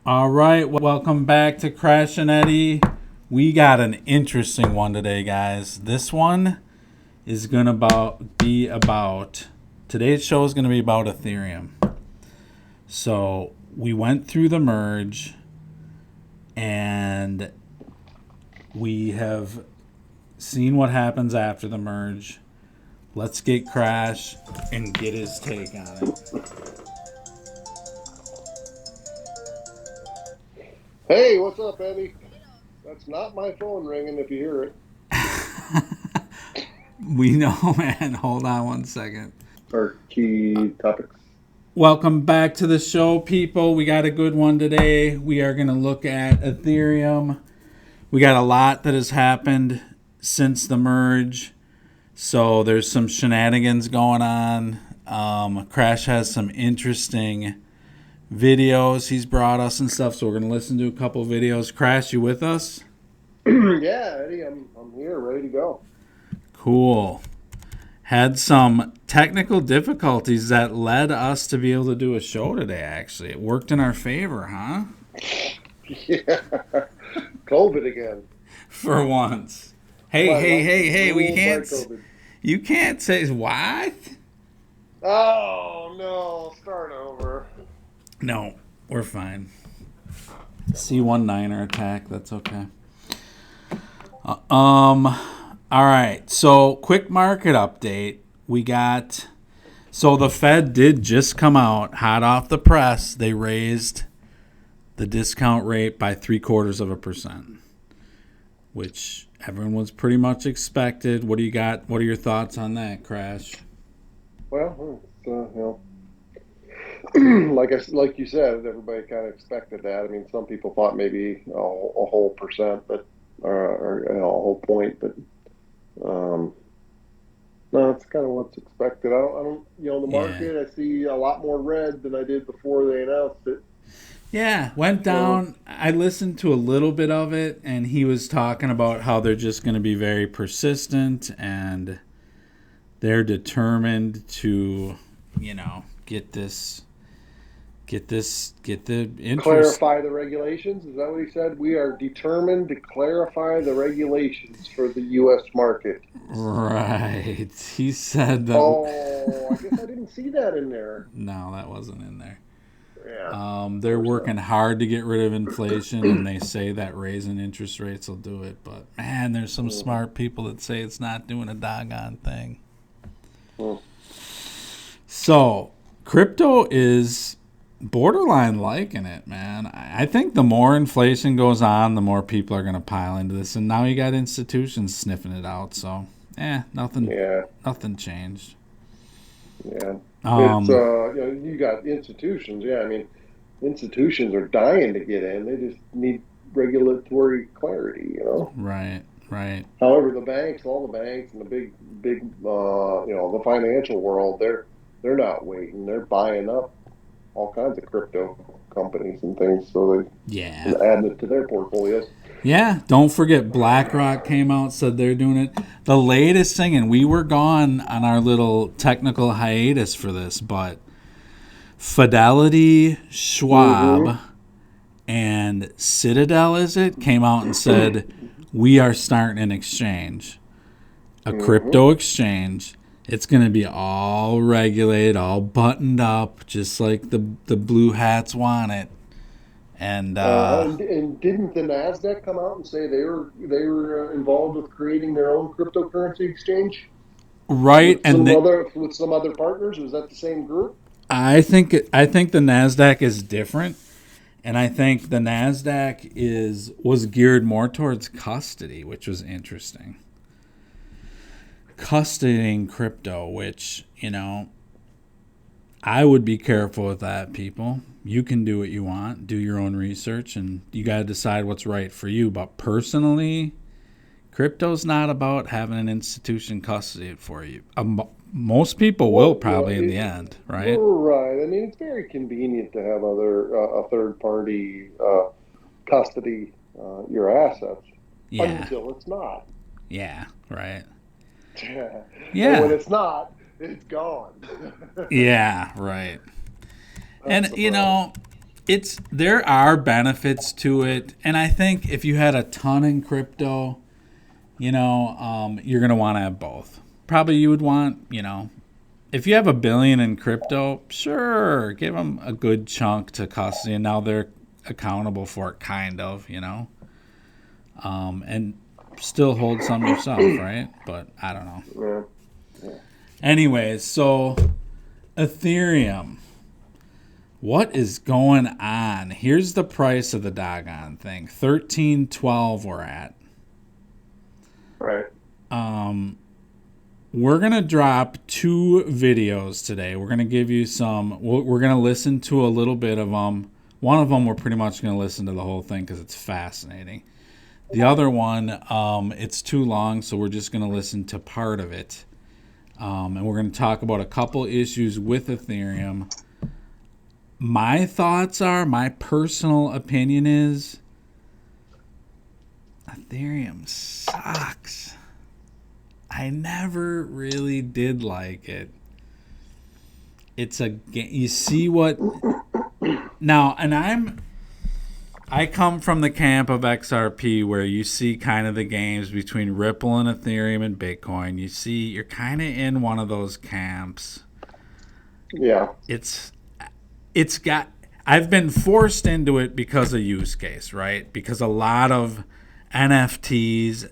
All right, welcome back to Crash and Eddie. We got an interesting one today, guys. This one is gonna be about today's show is gonna be about Ethereum. So we went through the merge, and we have seen what happens after the merge. Let's get Crash and get his take on it. Hey, what's up, Eddie? That's not my phone ringing if you hear it. We know, man. Hold on one second. Or key topics. Welcome back to the show, people. We got a good one today. We are going to look at Ethereum. We got a lot that has happened since the merge. So there's some shenanigans going on. Crash has some interesting videos he's brought us and stuff. So we're going to listen to a couple videos. Crash, you with us? Yeah, Eddie, I'm here, ready to go. Cool. Had some technical difficulties that led us to be able to do a show today, actually. It worked in our favor, huh? Yeah, COVID again. For once. Hey, My hey, life hey, is hey, we ruled by can't. COVID. You can't say what? Oh no! Start over. No, we're fine. C19er attack, that's okay. All right, so quick market update. We got. So the Fed did just come out hot off the press. They raised the discount rate by 0.75%, which everyone was pretty much expected. What do you got? What are your thoughts on that, Crash? Well, like you said, everybody kind of expected that. I mean, some people thought maybe a whole percent, but or a whole point, but um, no, it's kind of what's expected. I don't, the Yeah. market, I see a lot more red than I did before they announced it. Yeah, went So, down. I listened to a little bit of it, and he was talking about how they're just going to be very persistent and they're determined to, get the interest. clarify the regulations. Is that what he said? We are determined to clarify the regulations for the U.S. market. Right. He said that. Oh, I guess I didn't see that in there. No, that wasn't in there. Yeah, of They're course not. working hard to get rid of inflation, and they say that raising interest rates will do it. But man, there's some Mhm. smart people that say it's not doing a doggone thing. Mhm. So, crypto is borderline liking it, man. I think the more inflation goes on, the more people are going to pile into this, and now you got institutions sniffing it out. So, Yeah, nothing changed. yeah. It's Um, you got institutions. Yeah, I mean, institutions are dying to get in. They just need regulatory clarity. right, right. However, all the banks and the big, the financial world, they're not waiting. They're buying up all kinds of crypto companies and things, so Yeah, they adding it to their portfolios. yeah. Don't forget, BlackRock came out, said they're doing it. The latest thing, and we were gone on our little technical hiatus for this, but Fidelity, Mm-hmm. Schwab, and Citadel, is it, came out and said, we are starting an exchange, a Mm-hmm. crypto exchange. It's going to be all regulated, all buttoned up, just like the blue hats want it. And And didn't the Nasdaq come out and say they were involved with creating their own cryptocurrency exchange right, and with some other partners? Was that the same group? I think the Nasdaq is different, and I think the Nasdaq was geared more towards custody, which was interesting. Custodying crypto, which I would be careful with that, people. You can do what you want, do your own research, and you got to decide what's right for you. But personally, crypto's not about having an institution custody it for you. Most people will Well, probably in the end, right? right. I mean, it's very convenient to have a third party custody your assets Yeah, until it's not. yeah, right. And when Yeah, it's not, it's gone. yeah, right. That's And the problem. there are benefits to it, and I think if you had a ton in crypto, you're gonna want to have both. Probably you would want, if you have $1 billion in crypto, sure, give them a good chunk to custody, and now they're accountable for it, kind of, and still hold some yourself, right? But I don't know. Yeah. Anyways, so Ethereum. What is going on? Here's the price of the doggone thing. 13.12 we're at. Right. We're going to drop 2 videos today. We're going to give you some. We're going to listen to a little bit of them. One of them we're pretty much going to listen to the whole thing because it's fascinating. The other one, it's too long, so we're just going to listen to part of it. And we're going to talk about a couple issues with Ethereum. My thoughts are, my personal opinion is, Ethereum sucks. I never really did like it. You see what, now, and I come from the camp of XRP where you see kind of the games between Ripple and Ethereum and Bitcoin. You're kind of in one of those camps. Yeah. I've been forced into it because of use case, right? Because a lot of NFTs,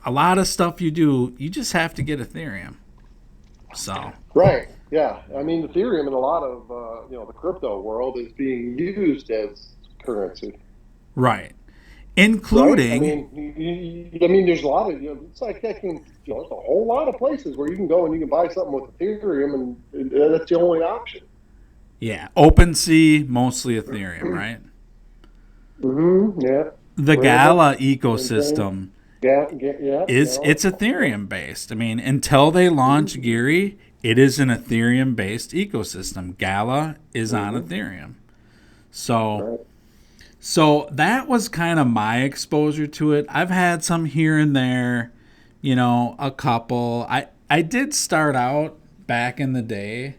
a lot of stuff you do, you just have to get Ethereum. So. Right. Yeah. I mean, Ethereum in a lot of, the crypto world is being used as currency. Right. Including. Right? I mean, there's a lot of, it's like there's a whole lot of places where you can go and you can buy something with Ethereum and that's the only option. Yeah, OpenSea, mostly Ethereum, right? Mm-hmm. Yeah. The Gala ecosystem it's Ethereum based. I mean, until they launch Geary, it is an Ethereum based ecosystem. Gala is on Ethereum. So that was kind of my exposure to it. I've had some here and there, a couple. I did start out back in the day.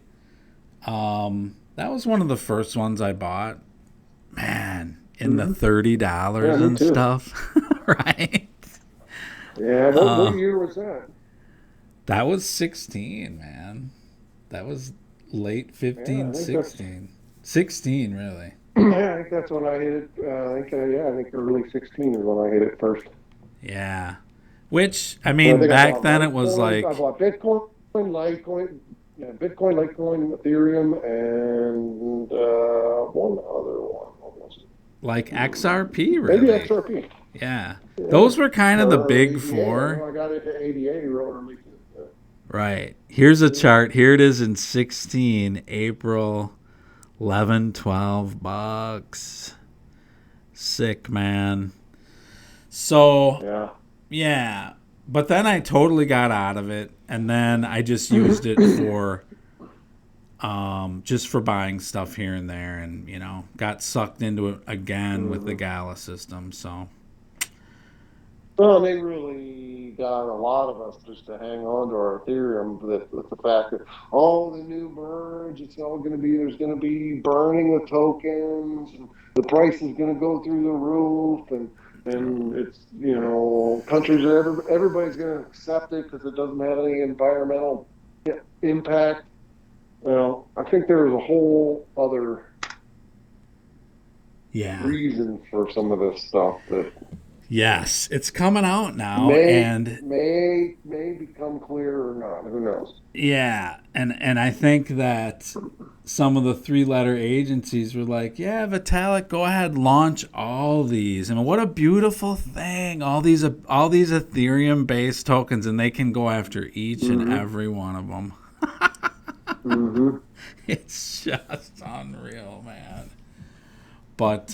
That was one of the first ones I bought. Man, in the $30 and stuff, right? Yeah, what year was that? That was 16, man. That was late 15, 16. 16, really. Yeah, I think that's when I hit it. I think early 16 is when I hit it first. Yeah. Which, I mean, back then it was like. I bought Bitcoin, Litecoin. Yeah, Bitcoin, Litecoin, Ethereum, and one other one. What was it? Like XRP, really? Maybe XRP. Yeah. Those were kind of the big four. I got into ADA early. Right. Here's a chart. Here it is in 16, April, 11, 12 bucks. Sick, man. So, yeah. But then I totally got out of it, and then I just used it for just for buying stuff here and there, and got sucked into it again with the Gala system. So, well, they really got a lot of us just to hang on to our Ethereum with the fact that the new merge, it's all going to be, there's going to be burning of tokens, and the price is going to go through the roof, and it's, countries everybody's going to accept it because it doesn't have any environmental impact. Well, I think there was a whole other reason for some of this stuff that. Yes, it's coming out now, may become clear or not. Who knows? Yeah, and I think that some of the 3-letter agencies were like, "Yeah, Vitalik, go ahead, launch all these." I mean, what a beautiful thing! All these Ethereum-based tokens, and they can go after each and every one of them. It's just unreal, man. But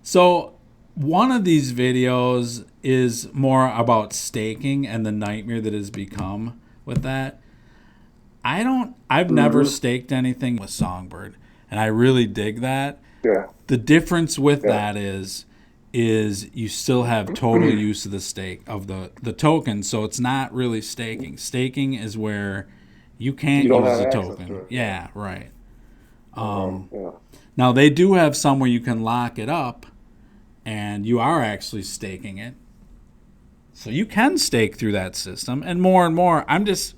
so. One of these videos is more about staking and the nightmare that has become with that. I've never staked anything with Songbird, and I really dig that. Yeah. The difference with that is you still have total use of the stake of the token, so it's not really staking. Staking is where you can't use the token. Yeah, right. Now, they do have some where you can lock it up and you are actually staking it. So you can stake through that system. And more,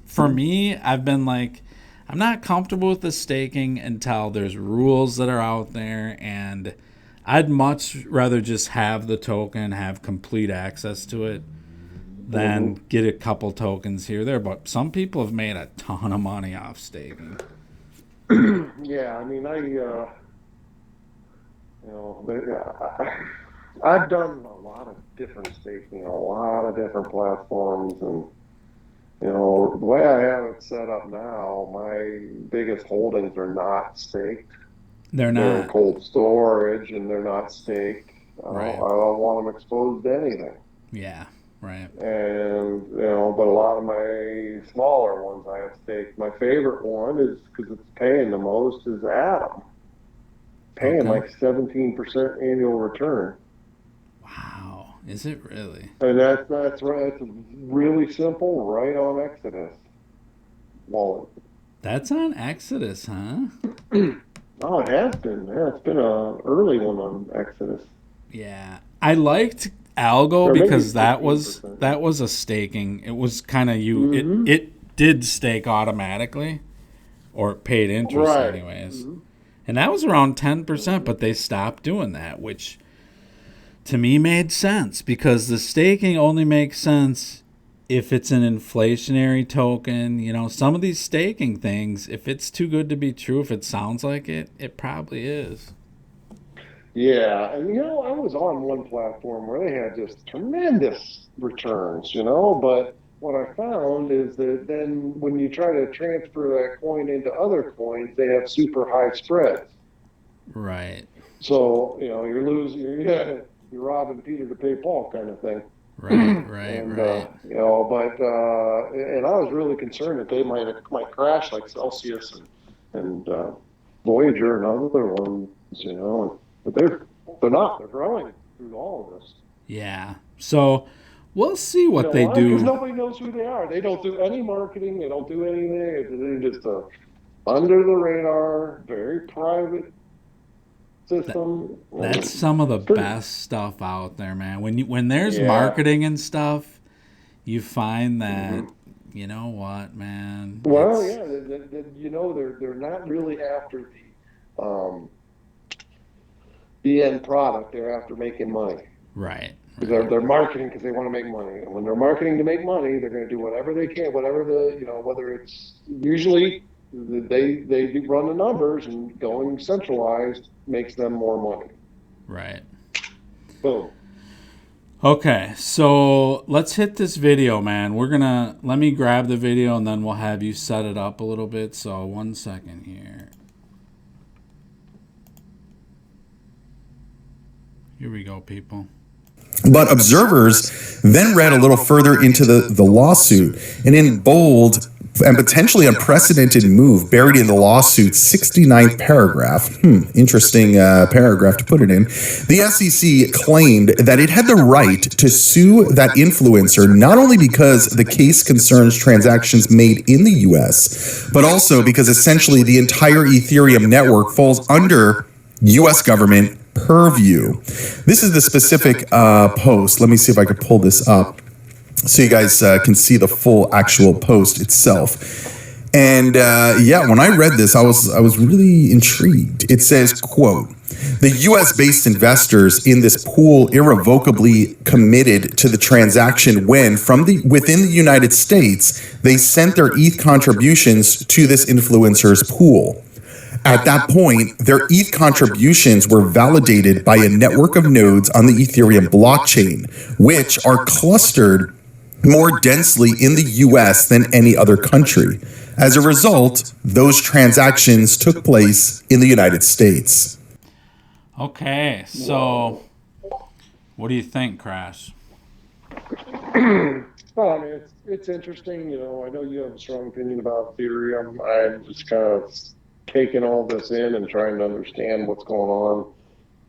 for me, I've been like, I'm not comfortable with the staking until there's rules that are out there. And I'd much rather just have the token, have complete access to it, than get a couple tokens here or there. But some people have made a ton of money off staking. Yeah, I mean, I've done a lot of different staking, a lot of different platforms, and the way I have it set up now, my biggest holdings are not staked. They're They're in not. cold storage and they're not staked. Right. I don't want them exposed to anything. Yeah, right. And but a lot of my smaller ones I have staked. My favorite one is because it's paying the most is Atom, paying like 17% annual return. Wow, is it really? And that's right. It's really simple, right on Exodus wallet. That's on Exodus, huh? Oh, it has been. Yeah, it's been a early one on Exodus. Yeah, I liked Algo Or maybe because that was 15%. a staking. It was kind of Mm-hmm. it did stake automatically, or paid interest Right. anyways, Mm-hmm. and that was around 10%. But they stopped doing that, which to me made sense because the staking only makes sense if it's an inflationary token. Some of these staking things, if it's too good to be true, if it sounds like it, it probably is. Yeah, and I was on one platform where they had just tremendous returns, but what I found is that then when you try to transfer that coin into other coins, they have super high spreads. Right. So, you're losing, you're robbing Peter to pay Paul kind of thing. Right. And Right. and I was really concerned that they might crash like Celsius and Voyager and other ones, but they're not. They're growing through all of this. Yeah. So we'll see You what know they why? Because do. nobody knows who they are. They don't do any marketing. They don't do anything. They're just a under the radar, very private That, system. that's And some of the pretty, best stuff out there, man. When there's yeah. marketing and stuff, you find that Hmm. you know what, man. Well, It's yeah. They're not really after the end product. They're after making money. right. Because Right. they're marketing because they want to make money. And when they're marketing to make money, they're going to do whatever they can, whatever whether it's usually they do run the numbers and going centralized makes them more money. Right. Boom. Okay, so let's hit this video, man. Let me grab the video and then we'll have you set it up a little bit. So 1 second here. Here we go, people. But observers then read a little further into the lawsuit, and in bold and potentially unprecedented move buried in the lawsuit's 69th paragraph, interesting paragraph to put it in, the SEC claimed that it had the right to sue that influencer not only because the case concerns transactions made in the US, but also because essentially the entire Ethereum network falls under U.S. government purview. This is the specific post. Let me see if I could pull this up so you guys can see the full actual post itself. And when I read this, I was really intrigued. It says, quote, "The U.S.-based investors in this pool irrevocably committed to the transaction when, within the United States, they sent their ETH contributions to this influencer's pool. At that point, their ETH contributions were validated by a network of nodes on the Ethereum blockchain, which are clustered more densely in the US than any other country. As a result, those transactions took place in the United States." Okay, so what do you think, Crash? Well, I mean, it's interesting. I know you have a strong opinion about Ethereum. I'm just kind of taking all this in and trying to understand what's going on.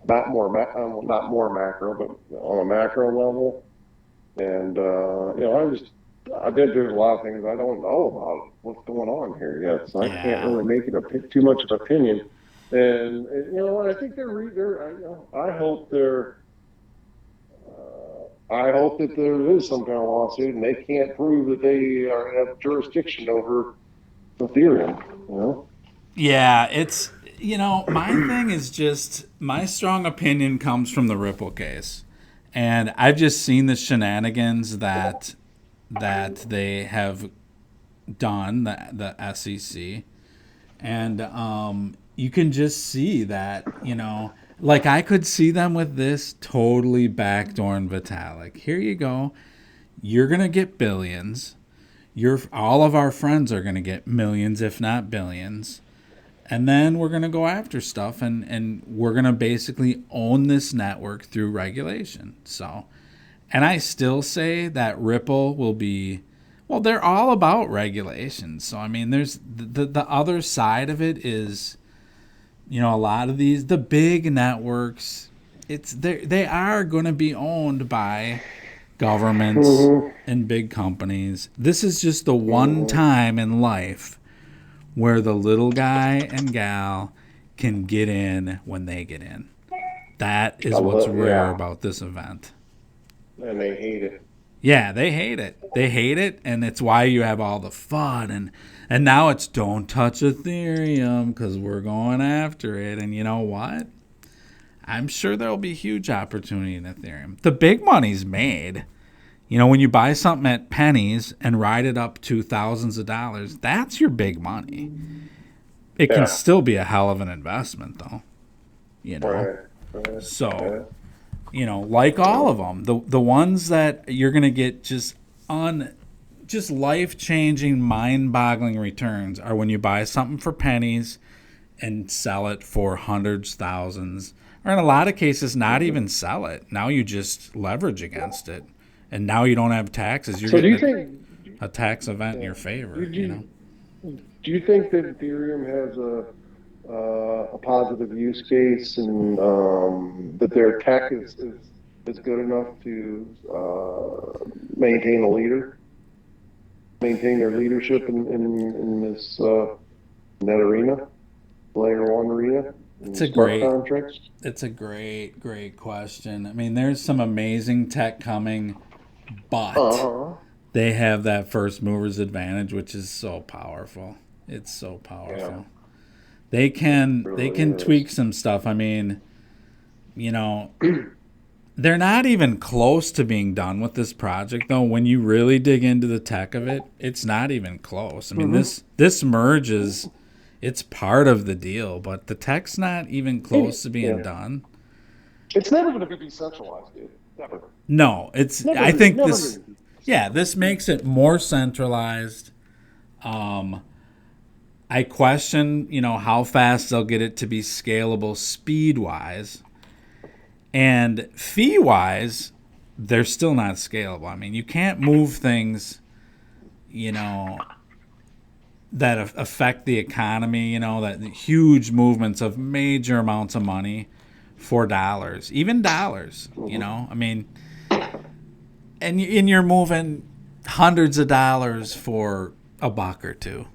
Not more macro, but on a macro level. And there's a lot of things I don't know about what's going on here yet, so I can't Yeah. really make it too much of an opinion. And I think I hope that there is some kind of lawsuit, and they can't prove that they have jurisdiction over Ethereum. Yeah, it's my thing is just my strong opinion comes from the Ripple case, and I've just seen the shenanigans that they have done, the SEC, and you can just see that like I could see them with this totally backdooring Vitalik. Here you go, you're gonna get billions. All of our friends are gonna get millions, if not billions. And then we're going to go after stuff, and we're going to basically own this network through regulation. So, and I still say that Ripple will be, well, they're all about regulation. So, I mean, there's the other side of it is, a lot of the big networks, they are going to be owned by governments and big companies. This is just the one time in life where the little guy and gal can get in when they get in. That is what's rare about this event. And they hate it. Yeah, they hate it. They hate it, and it's why you have all the fun. And now it's don't touch Ethereum because we're going after it. And you know what? I'm sure there'll be huge opportunity in Ethereum. The big money's made. When you buy something at pennies and ride it up to thousands of dollars, that's your big money. It can still be a hell of an investment, though. Right. So, like all of them, the ones that you're going to get just life-changing, mind-boggling returns are when you buy something for pennies and sell it for hundreds, thousands, or in a lot of cases, not even sell it. Now you just leverage against it. And now you don't have taxes. You're getting a tax event in your favor. Do you think that Ethereum has a positive use case, and that their tech is good enough to maintain their leadership in this net arena, layer one arena? It's a great question. I mean, there's some amazing tech coming. But they have that first mover's advantage, which is so powerful. It's so powerful. Yeah. They can tweak some stuff. I mean, they're not even close to being done with this project, though. When you really dig into the tech of it, it's not even close. I mean, this merge it's part of the deal, but the tech's not even close to being done. It's never going to be decentralized, dude. Never. No, this makes it more centralized. I question, how fast they'll get it to be scalable speed-wise. And fee-wise, they're still not scalable. I mean, you can't move things, that affect the economy, that huge movements of major amounts of money for dollars, even dollars, I mean, and you're moving hundreds of dollars for a buck or two.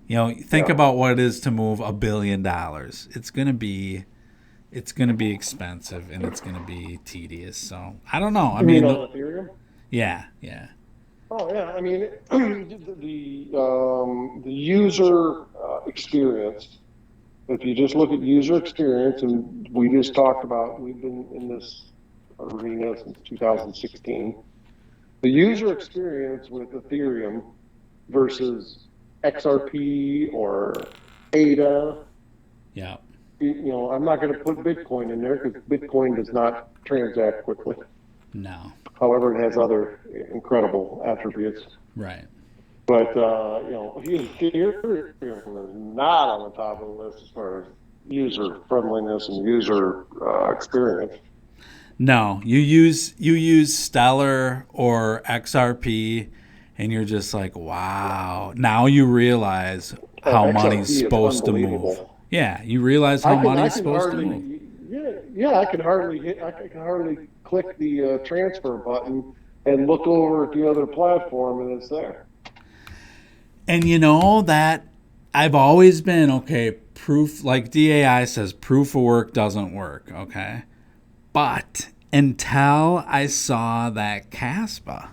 Think about what it is to move $1 billion. It's gonna be expensive, and it's gonna be tedious. So I don't know. I mean, on Ethereum? Yeah. Oh yeah, I mean the user experience. If you just look at user experience, and we just talked about, we've been in this arena since 2016. The user experience with Ethereum versus XRP or ADA. Yeah. I'm not going to put Bitcoin in there because Bitcoin does not transact quickly. No. However, it has other incredible attributes. Right. But, Ethereum is not on the top of the list as far as user friendliness and user experience. No, you use Stellar or XRP, and you're just like, wow. Now you realize how money's supposed to move. Yeah, you realize how money's supposed to move. I can hardly click the transfer button and look over at the other platform, and it's there. And that I've always been, okay, proof, like DAI says, proof of work doesn't work, okay? But until I saw that Caspa,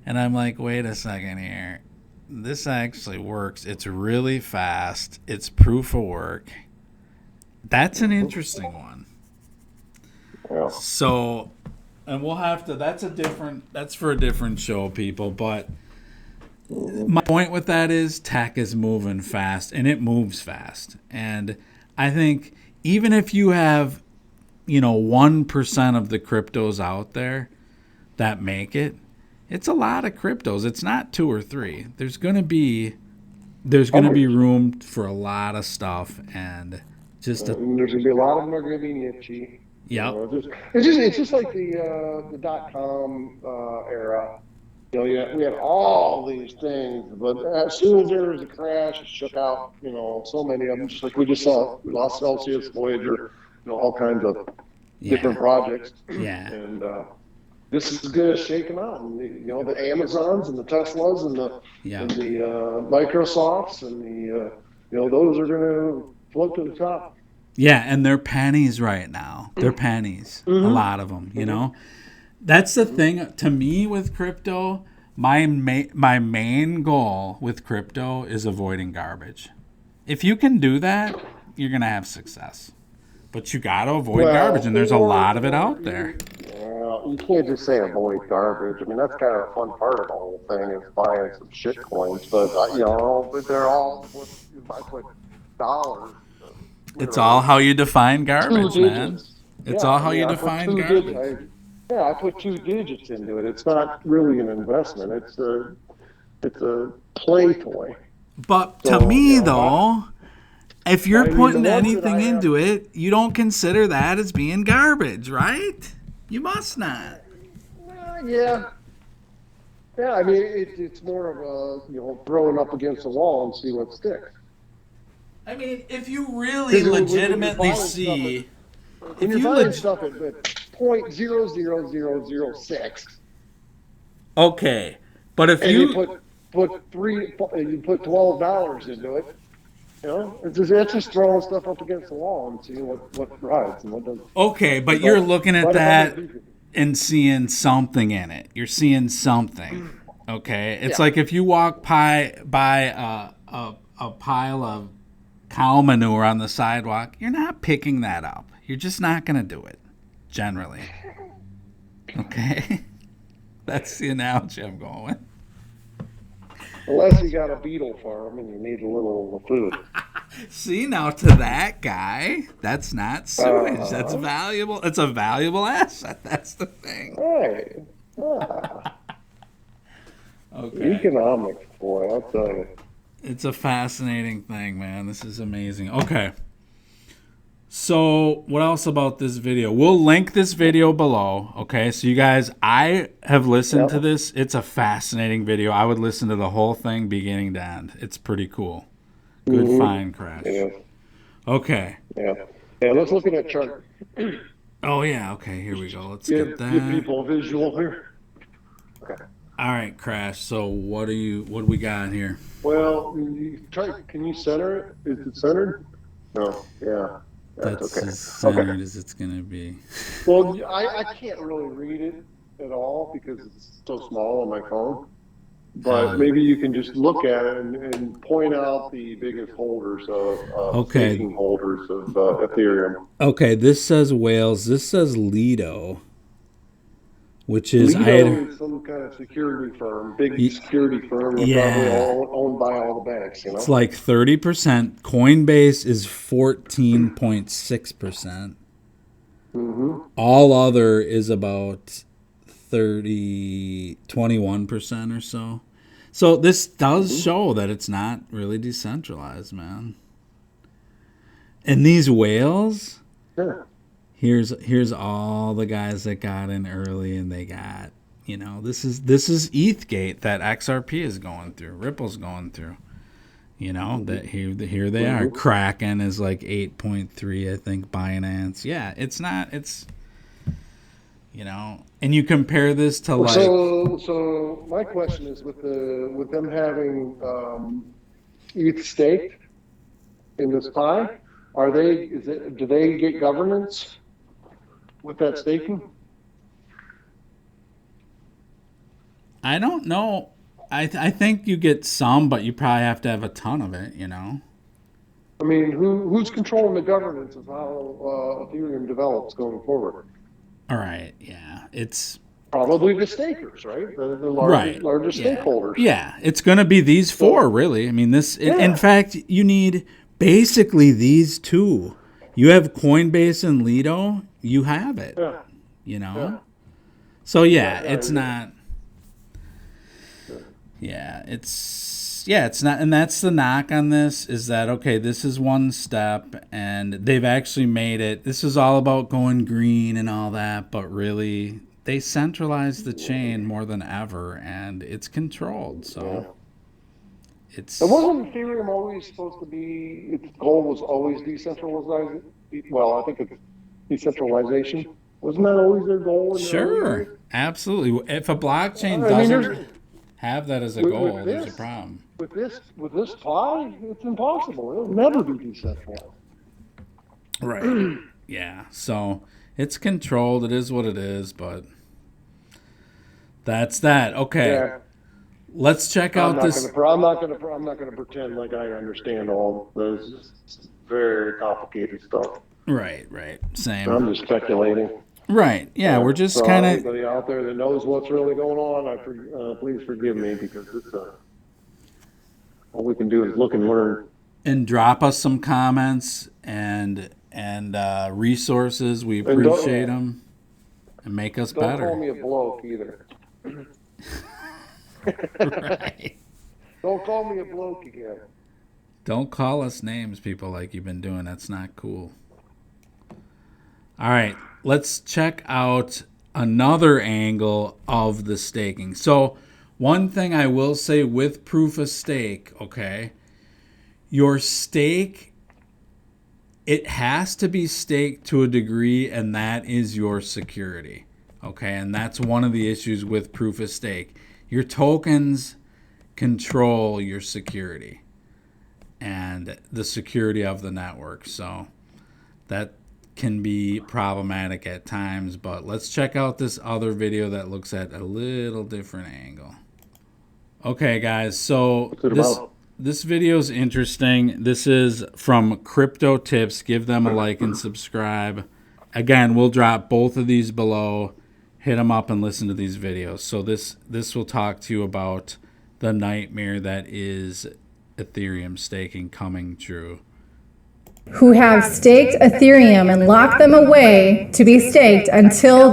and I'm like, wait a second here. This actually works. It's really fast. It's proof of work. That's an interesting one. Yeah. So, and we'll have to, that's for a different show, people. But my point with that is tech is moving fast, and it moves fast. And I think even if you have, 1% of the cryptos out there that make it, it's a lot of cryptos. It's not 2 or 3. There's going to be room for a lot of stuff, and there's going to be a lot of them are going to be niche-y. Yeah. It's just like the .com era. We had all these things, but as soon as there was a crash, it shook out, so many of them. Just like we just saw, Lost Celsius, Voyager, all kinds of different projects. Yeah. And this is going to shake them out. And the Amazons and the Teslas and the Microsofts and the those are going to float to the top. Yeah, and they're pennies right now. They're pennies. A lot of them, That's the thing to me with crypto. My main goal with crypto is avoiding garbage. If you can do that, you're going to have success. But you got to avoid garbage, and there's a lot of it out there. You can't just say avoid garbage. I mean, that's kind of a fun part of the whole thing is buying some shit coins. But, but they're all, if I put dollars. It's all how you define garbage, man. It's all how you define garbage. I put 2 digits into it. It's not really an investment. It's a play toy. But to me, though, if you're putting anything into it, you don't consider that as being garbage, right? You must not. Yeah. Yeah, I mean, it's more of a, throwing up against the wall and see what sticks. I mean, if you really legitimately see... If you find stuff at 0.00006... Okay, but if you put $12 into it, it's just throwing stuff up against the wall and seeing what rides and what doesn't. Okay, but you're looking at that and seeing something in it. You're seeing something. Okay, it's like if you walk by a pile of cow manure on the sidewalk, you're not picking that up. You're just not going to do it, generally. Okay? That's the analogy I'm going with. Unless you got a beetle farm and you need a little food. See, now to that guy, that's not sewage. That's valuable. It's a valuable asset. That's the thing. Hey. Okay. Economics, boy, I'll tell you. It's a fascinating thing, man. This is amazing. Okay. So, what else about this video? We'll link this video below, okay? So, you guys, I have listened to this. It's a fascinating video. I would listen to the whole thing beginning to end. It's pretty cool. Good find, Crash. Yeah. Okay. Yeah, let's look at that chart. Oh, yeah. Okay, here we go. Let's get that. Give people a visual here. Okay. All right, Crash. So, what do we got here? Well, can you center it? Is it centered? No. Yeah. That's okay. as centered as it's going to be. Well, I can't really read it at all because it's so small on my phone. But maybe you can just look at it and point out the biggest holders staking holders of Ethereum. Okay, this says Wales. This says Lido, which is Lido is some kind of security firm, big security firm that's probably owned by all the banks. It's like 30%. Coinbase is 14.6%. All other is about 21% or so. So this does show that it's not really decentralized, man. And these whales, here's all the guys that got in early, and they got, this is ETHgate that XRP is going through, Ripple's going through. That here they are. Kraken is like 8.3, I think. Binance, it's and you compare this to So my question is with them having ETH staked, in this pie? Do they get governance with that staking? I don't know. I think you get some, but you probably have to have a ton of it, you know? I mean, who's controlling the governance of how Ethereum develops going forward? All right, yeah. It's Probably the stakers, right? The right. largest Yeah. stakeholders. Yeah, it's going to be these four, really. I mean, in fact, you need basically these two. You have Coinbase and Lido, you have it. Yeah. You know? Yeah. So yeah, Yeah, it's not. Yeah, it's not, and that's the knock on this is that okay, this is one step, and they've actually made it. This is all about going green and all that, but really, they centralized the chain more than ever, and it's controlled. So it's. And wasn't Ethereum always supposed to be? Its goal was always decentralized. Well, I think it's decentralization. Wasn't that always their goal? Sure, absolutely. If a blockchain I mean, doesn't have that as a goal, there's a problem. With this pie, it's impossible. It'll never be decentralized. Right. Yeah. So it's controlled. It is what it is, but that's that. Okay. Yeah. Let's check out this. I'm not gonna pretend like I understand all those very complicated stuff. Right. Same. I'm just speculating. Right. Yeah. We're just So kind of. anybody out there that knows what's really going on, please forgive me because it's all we can do is look and learn. And drop us some comments and resources. We appreciate them and make us Don't better. call me a bloke either. Right. Don't call me a bloke again. Don't call us names, people, like you've been doing. That's not cool. All right. Let's check out another angle of the staking. So one thing I will say with proof of stake, okay, your stake, it has to be staked to a degree, and that is your security, okay? And that's one of the issues with proof of stake. Your tokens control your security and the security of the network. So that can be problematic at times, but let's check out this other video that looks at a little different angle. Okay, guys, so this video is interesting. This is from Crypto Tips. Give them a like and subscribe. Again, we'll drop both of these below. Hit them up and listen to these videos. So this will talk to you about the nightmare that is Ethereum staking coming true. Who have staked Ethereum and locked them away to be staked until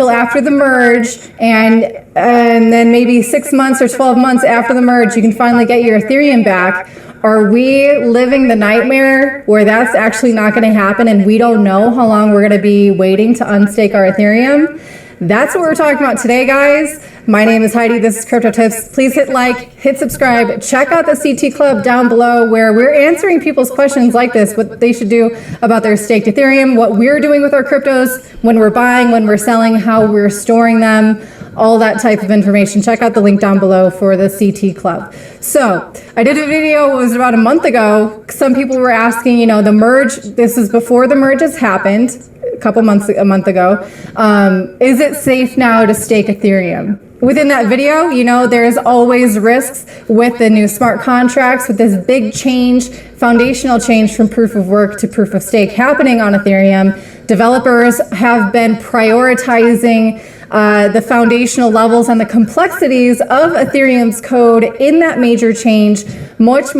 after the merge, and then maybe 6 months or 12 months after the merge, you can finally get your Ethereum back. Are we living the nightmare where that's actually not going to happen, and we don't know how long we're going to be waiting to unstake our Ethereum? That's what we're talking about today, guys. My name is Heidi. This is Crypto Tips. Please hit like, hit subscribe. Check out the CT Club down below where we're answering people's questions like this, what they should do about their staked Ethereum, what we're doing with our cryptos, when we're buying, when we're selling, how we're storing them, all that type of information. Check out the link down below for the CT Club. So I did a video, it was about a month ago. Some people were asking, the merge, this is before the merge has happened, a month ago. Is it safe now to stake Ethereum? Within that video, there's always risks with the new smart contracts, with this big change, foundational change from proof of work to proof of stake happening on Ethereum. Developers have been prioritizing the foundational levels and the complexities of Ethereum's code in that major change, much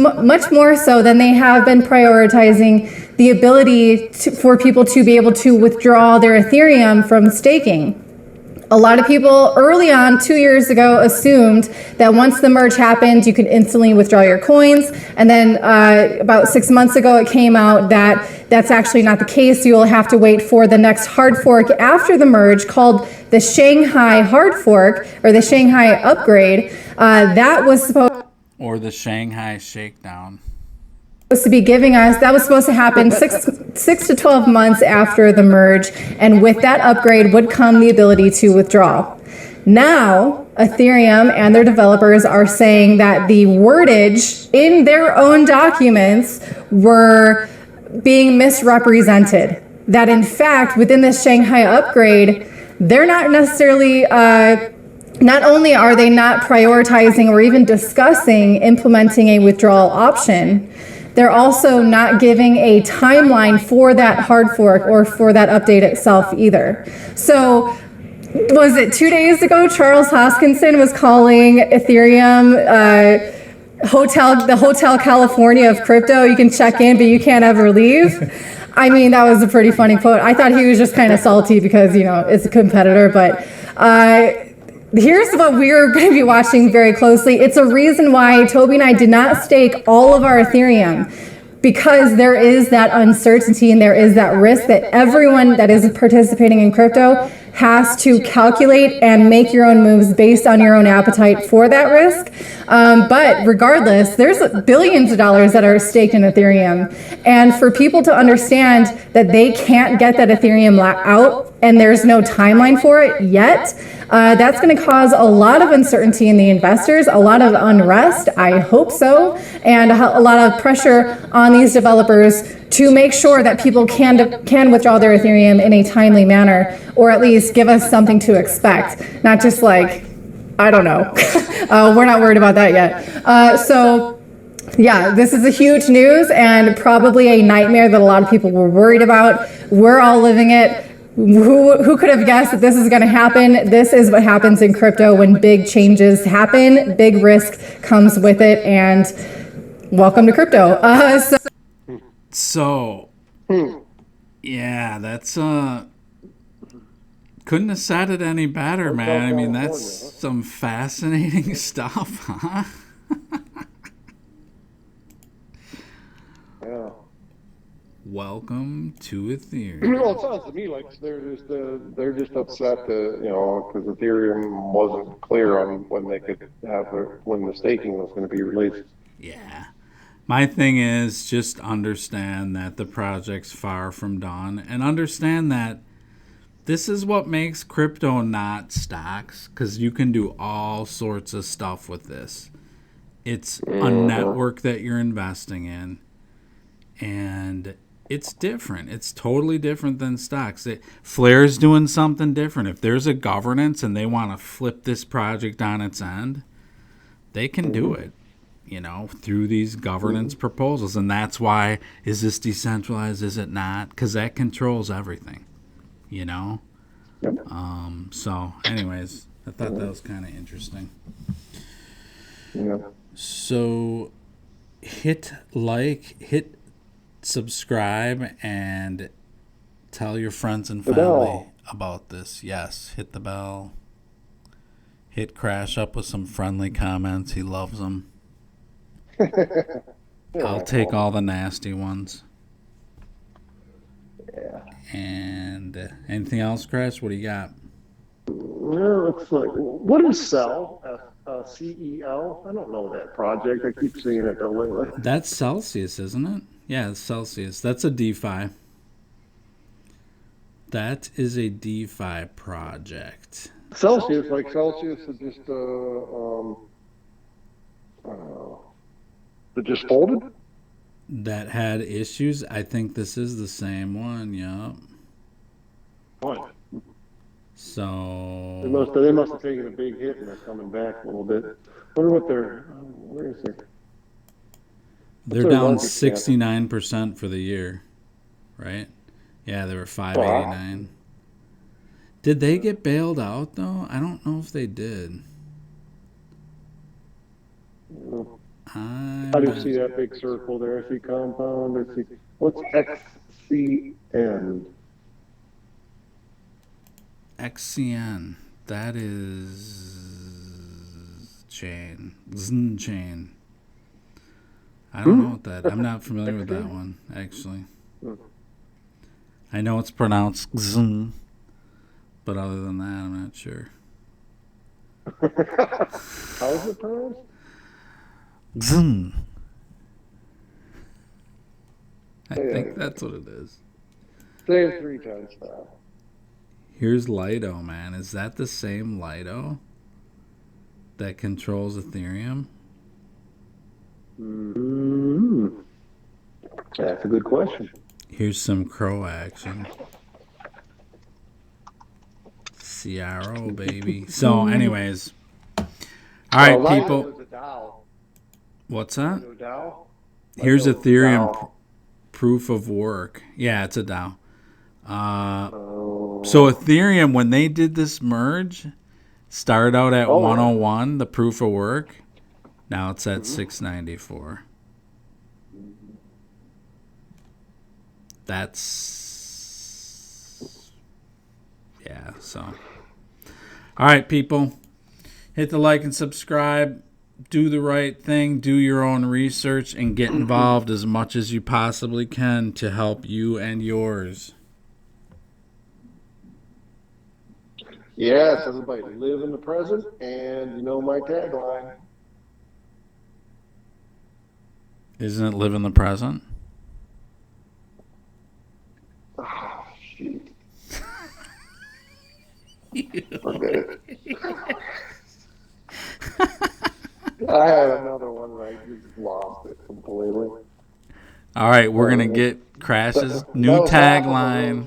more so than they have been prioritizing the ability for people to be able to withdraw their Ethereum from staking. A lot of people early on, 2 years ago, assumed that once the merge happened, you could instantly withdraw your coins. And then about 6 months ago, it came out that that's actually not the case. You will have to wait for the next hard fork after the merge called the Shanghai hard fork or the Shanghai upgrade. That was supposed Or the Shanghai shakedown. to be giving us, that was supposed to happen six to 12 months after the merge, and with that upgrade would come the ability to withdraw. Now Ethereum and their developers are saying that the wordage in their own documents were being misrepresented. That in fact, within the Shanghai upgrade, they're not necessarily, not only are they not prioritizing or even discussing implementing a withdrawal option, they're also not giving a timeline for that hard fork or for that update itself either. So, was it 2 days ago, Charles Hoskinson was calling Ethereum the Hotel California of crypto. You can check in, but you can't ever leave. I mean, that was a pretty funny quote. I thought he was just kind of salty because, you know, it's a competitor, but here's what we're going to be watching very closely. It's a reason why Toby and I did not stake all of our Ethereum, because there is that uncertainty and there is that risk that everyone that is participating in crypto has to calculate and make your own moves based on your own appetite for that risk. But regardless, there's billions of dollars that are staked in Ethereum. And for people to understand that they can't get that Ethereum out and there's no timeline for it yet, that's going to cause a lot of uncertainty in the investors, a lot of unrest, I hope so, and a lot of pressure on these developers to make sure that people can withdraw their Ethereum in a timely manner, or at least give us something to expect, not just like, I don't know. We're not worried about that yet. So yeah, this is a huge news and probably a nightmare that a lot of people were worried about. We're all living it. Who could have guessed that this is going to happen? This is what happens in crypto when big changes happen. Big risk comes with it, and welcome to crypto. So, yeah, that's couldn't have said it any better, man. I mean, that's some fascinating stuff, huh? Yeah. Welcome to Ethereum. Well, it sounds to me like they're just upset that, you know, because Ethereum wasn't clear on when they could when the staking was going to be released. Yeah. My thing is just understand that the project's far from done, and understand that this is what makes crypto not stocks, because you can do all sorts of stuff with this. It's a network that you're investing in, and it's different. It's totally different than stocks. Flare's doing something different. If there's a governance and they want to flip this project on its end, they can do it, you know, through these governance proposals. And that's why, is this decentralized, is it not? Because that controls everything, you know? Yep. So anyways, I thought that was kind of interesting. Yeah. So hit like, hit subscribe, and tell your friends and family about this. Yes, hit the bell. Hit Crash up with some friendly comments. He loves them. I'll take all the nasty ones. Yeah. And anything else, Crash? What do you got? Well, it's like, what is CEL? CEL? I don't know that project. I keep seeing it lately. That's Celsius, isn't it? Yeah, it's Celsius. That's a DeFi. That is a DeFi project. Celsius is just it just folded. That had issues. I think this is the same one. Yup. What? So They must have taken a big hit and they're coming back a little bit. Wonder what where is it? they're down 69% for the year, right? Yeah, they were 589. Did they get bailed out though? I don't know if they did. How do you see that big circle there? I see compound. I see, what's XCN? XCN. That is chain. Zn chain. I don't know what that. I'm not familiar with that one, actually. I know it's pronounced Zn, but other than that, I'm not sure. How is it pronounced? Zn. I think that's what it is. Say it 3 times fast. Here's Lido, man. Is that the same Lido? that controls Ethereum? That's a good question. Here's some crow action. CRO, baby. So, anyways. All right, people. What's that? Here's Ethereum proof of work. Yeah, it's a DAO. So Ethereum, when they did this merge, started out at 101, the proof of work. Now it's at 694. That's... Yeah, so... All right, people. Hit the like and subscribe. Do the right thing. Do your own research and get involved as much as you possibly can to help you and yours. Yes, everybody live in the present, and you know my tagline. Isn't it live in the present? Oh, shoot. Forget it. I had another one and I just lost it completely. All right, we're going to get Crash's new tagline.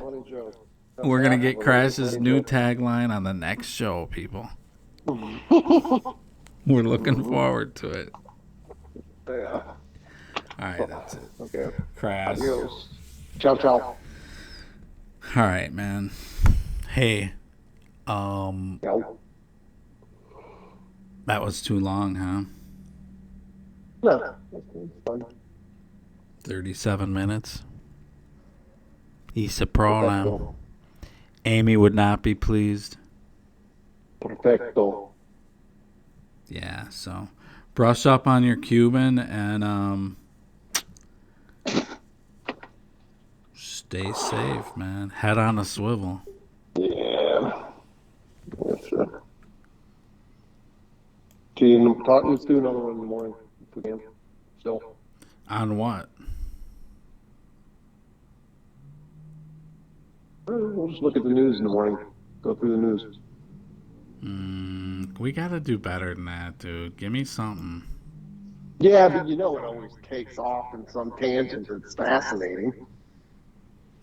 We're going to get Crash's new tagline on the next show, people. We're looking forward to it. Yeah. All right, that's it. Okay. Crash. Adios. Ciao, ciao. All right, man. Hey, that was too long, huh? No, that's fun. 37 minutes. Isa Prolam. Amy would not be pleased. Perfecto. Yeah, so brush up on your Cuban and stay safe, man. Head on a swivel. Yeah. That's let's do another one in the morning if we can. Still. On what? We'll just look at the news in the morning. Go through the news. We gotta do better than that, dude. Give me something. Yeah, but you know it always takes off in some tangent that's fascinating.